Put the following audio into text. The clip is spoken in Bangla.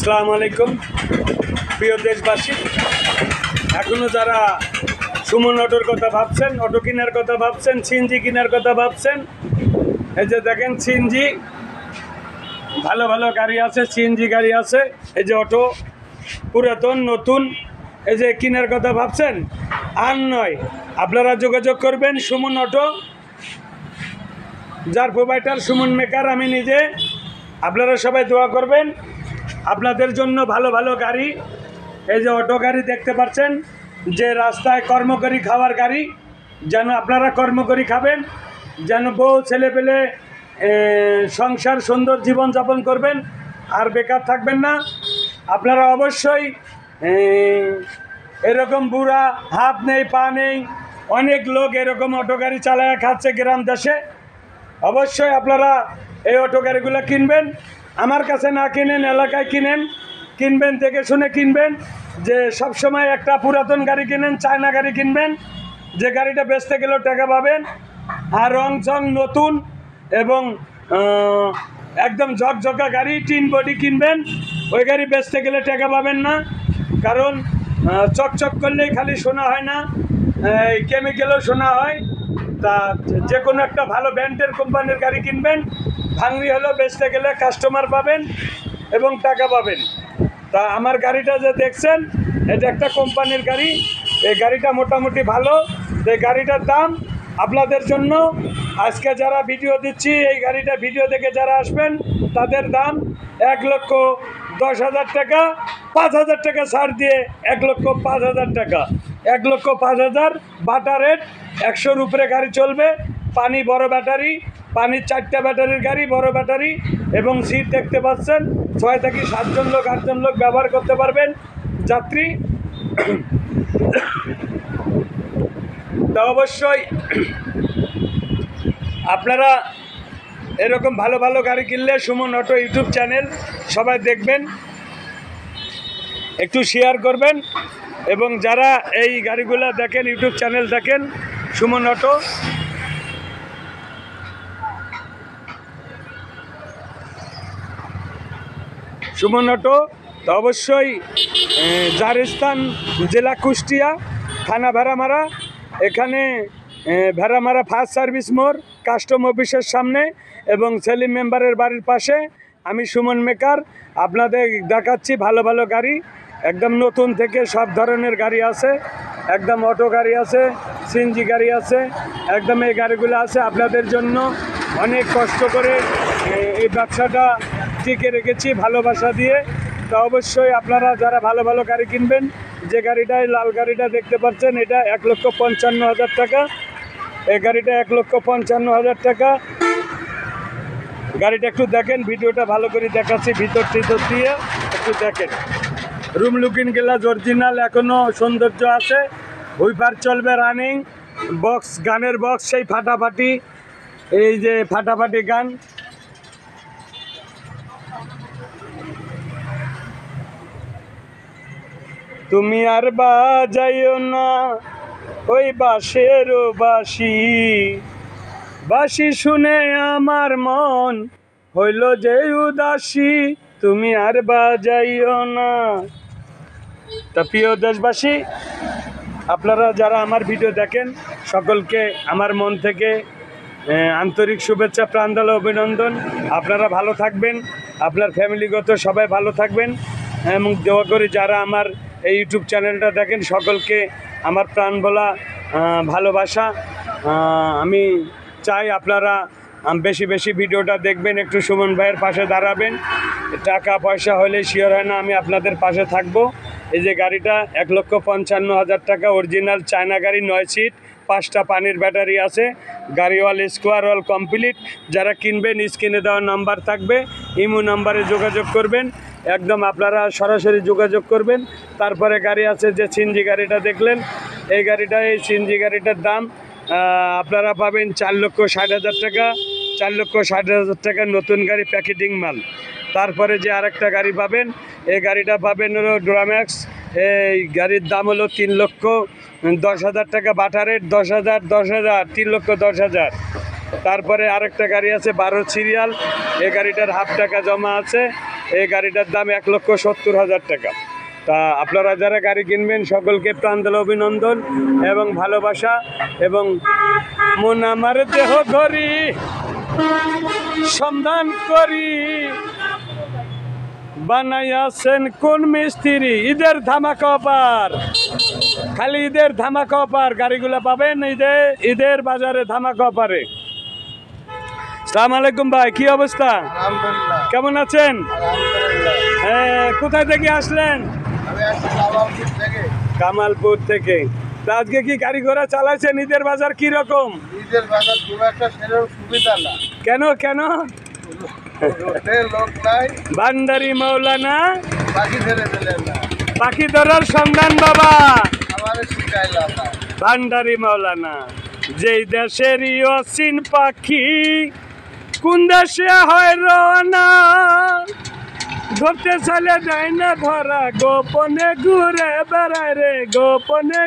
আসসালামু আলাইকুম প্রিয় দেশবাসী। এখনও যারা সুমন অটোর কথা ভাবছেন, অটো কেনার কথা ভাবছেন, সিএনজি কেনার কথা ভাবছেন, এই যে দেখেন সিএনজি ভালো ভালো গাড়ি আছে, সিএনজি গাড়ি আছে। এই যে অটো পুরাতন নতুন, এই যে কেনার কথা ভাবছেন, আর নয়, আপনারা যোগাযোগ করবেন সুমন অটো, যার প্রোভাইডার সুমন মেকার আমি নিজে। আপনারা সবাই দোয়া করবেন আপনাদের জন্য ভালো ভালো গাড়ি। এই যে অটো গাড়ি দেখতে পাচ্ছেন, যে রাস্তায় কর্মকরী খাওয়ার গাড়ি, যেন আপনারা কর্মকরী খাবেন, যেন বউ ছেলে পেলে সংসার সুন্দর জীবনযাপন করবেন, আর বেকার থাকবেন না। আপনারা অবশ্যই এরকম বুড়া হাত নেই পা নেই, অনেক লোক এরকম অটো গাড়ি চালায় খাচ্ছে গ্রাম দেশে। অবশ্যই আপনারা এই অটো গাড়িগুলো কিনবেন, আমার কাছে না কিনেন, এলাকায় কিনবেন, দেখে শুনে কিনবেন। যে সবসময় একটা পুরাতন গাড়ি কিনেন, চায়না গাড়ি কিনবেন, যে গাড়িটা বেচতে গেলেও টাকা পাবেন, আর রং চং নতুন এবং একদম ঝকঝকা গাড়ি, টিন বডি কিনবেন। ওই গাড়ি বেচতে গেলে টাকা পাবেন না, কারণ চকচক করলেই খালি শোনা হয় না, কেমিক্যালও শোনা হয়। তা যে কোনো একটা ভালো ব্র্যান্ডের কোম্পানির গাড়ি কিনবেন, ভাঙড়ি হলেও বেচতে গেলে কাস্টমার পাবেন এবং টাকা পাবেন। তা আমার গাড়িটা যে দেখছেন, এটা একটা কোম্পানির গাড়ি। এই গাড়িটা মোটামুটি ভালো। এই গাড়িটার দাম আপনাদের জন্য আজকে যারা ভিডিও দিচ্ছি, এই গাড়িটা ভিডিও দেখে যারা আসবেন, তাদের দাম 1,10,000 টাকা, 5,000 টাকা ছাড় দিয়ে 1,05,000 টাকা। 1,05,000 বাটা রেট। 100-র উপরে গাড়ি চলবে, পানি বড় ব্যাটারি, পানির 4টা ব্যাটারির গাড়ি, বড় ব্যাটারি, এবং সিট দেখতে পাচ্ছেন 6 থেকে 7জন লোক 8জন লোক ব্যবহার করতে পারবেন যাত্রী। তা অবশ্যই আপনারা এরকম ভালো ভালো গাড়ি কিনলে সুমন অটো ইউটিউব চ্যানেল সবাই দেখবেন, একটু শেয়ার করবেন, এবং যারা এই গাড়িগুলো দেখেন, ইউটিউব চ্যানেল দেখেন সুমন অটো, সুমন অটো, তো অবশ্যই জারিস্তান জেলা কুষ্টিয়া, থানা ভেড়ামারা। এখানে ভেড়ামারা ফার্স্ট সার্ভিস মোড়, কাস্টম অফিসের সামনে এবং সেলিম মেম্বারের বাড়ির পাশে আমি সুমন মেকার আপনাদের দেখাচ্ছি ভালো ভালো গাড়ি। একদম নতুন থেকে সব ধরনের গাড়ি আছে, একদম অটো গাড়ি আছে, সিএনজি গাড়ি আছে, একদম এই গাড়িগুলো আছে আপনাদের জন্য। অনেক কষ্ট করে এই ব্যবসাটা টিকে রেখেছি ভালোবাসা দিয়ে। তা অবশ্যই আপনারা যারা ভালো ভালো গাড়ি কিনবেন, যে গাড়িটাই লাল গাড়িটা দেখতে পাচ্ছেন, এটা 1,55,000 টাকা। এই গাড়িটা 1,55,000 টাকা। গাড়িটা একটু দেখেন, ভিডিওটা ভালো করে দেখাচ্ছি ভিতর টিতর দিয়ে, একটু দেখেন। রুম লুকিং গ্লাস অরিজিনাল, এখনও সৌন্দর্য আছে। হুইপার চলবে রানিং, বক্স, গানের বক্স সেই ফাটাফাটি, এই যে ফাটাফাটি গান। তুমি আর বাজাইও না ওই বাঁশের বাঁশি, বাঁশি শুনে আমার মন হইল যে উদাসী, তুমি আর বাজাইও না। তা প্রিয় দেশবাসী, আপনারা যারা আমার ভিডিও দেখেন, সকলকে আমার মন থেকে আন্তরিক শুভেচ্ছা, প্রাণঢালা অভিনন্দন। আপনারা ভালো থাকবেন, আপনার ফ্যামিলিগত সবাই ভালো থাকবেন, এবং দোয়া করি যারা আমার এই ইউটিউব চ্যানেলটা দেখেন, সকলকে আমার প্রাণ ভোলা ভালোবাসা। আমি চাই আপনারা বেশি বেশি ভিডিওটা দেখবেন, একটু সুমন ভাইয়ের পাশে দাঁড়াবেন। টাকা পয়সা হলে শিওর হয় না, আমি আপনাদের পাশে থাকব। এই যে গাড়িটা 1,55,000 টাকা, অরিজিনাল চায়না গাড়ি, 9 সিট, 5টা পানির ব্যাটারি আছে, গাড়িওয়াল স্কোয়ার ওয়াল কমপ্লিট। যারা কিনবেন স্ক্রিনে দেওয়া নাম্বার থাকবে, ইমো নাম্বারে যোগাযোগ করবেন, একদম আপনারা সরাসরি যোগাযোগ করবেন। তারপরে গাড়ি আছে যে সিএনজি গাড়িটা দেখলেন, এই গাড়িটা, এই সিএনজি গাড়িটার দাম আপনারা পাবেন 4,60,000 টাকা। 4,60,000 টাকা নতুন গাড়ি, প্যাকেটিং মাল। তারপরে যে আরেকটা গাড়ি পাবেন, এই গাড়িটা পাবেন হলো ড্রাম্যাক্স। এই গাড়ির দাম হলো 3,10,000 টাকা, বাটা রেট 10,000, 10,000, 3,10,000। তারপরে আরেকটা গাড়ি আছে 12 সিরিয়াল, এই গাড়িটার হাফ টাকা জমা আছে, এই গাড়িটার দাম 1,70,000 টাকা। তা আপনারা যারা গাড়ি কিনবেন সকলকে প্রাঞ্জল অভিনন্দন এবং ভালোবাসা। এবং মন আমার দেহ ঘড়ি সন্ধান করি বানাইয়াছেন কোন মিস্ত্রি। ঈদের ধামাকা অফার, খালি ঈদের ধামাকা অফার, গাড়িগুলো পাবেন ঈদের বাজারে ধামাকা অফারে। আসসালামু আলাইকুম ভাই, কি অবস্থা? আলহামদুলিল্লাহ। কেমন আছেন? আলহামদুলিল্লাহ। হ্যাঁ, কোথায় থেকে আসলেন? আমি আসছি কামালপুর থেকে। কামালপুর থেকে। তা আজকে কি গাড়ি ঘোড়া চালাইছেন? ঈদের বাজার কি রকম? ঈদের বাজার খুব একটা সেরকম সুবিধা না। কেন কেন? রোডে লোক নাই, ভান্ডারি মৌলানা বাকি ছেড়ে দিলেন না। পাখি ধরার সন্ধান বাবা আমারে শিখাইলাম না। ভান্ডারি মৌলানা। যেই দেশেরই অচিন পাখি কোন দেশে হয় রওনা, ধরতে চলে যায় না ধরা, গোপনে ঘুরে বেড়ায় রে গোপনে।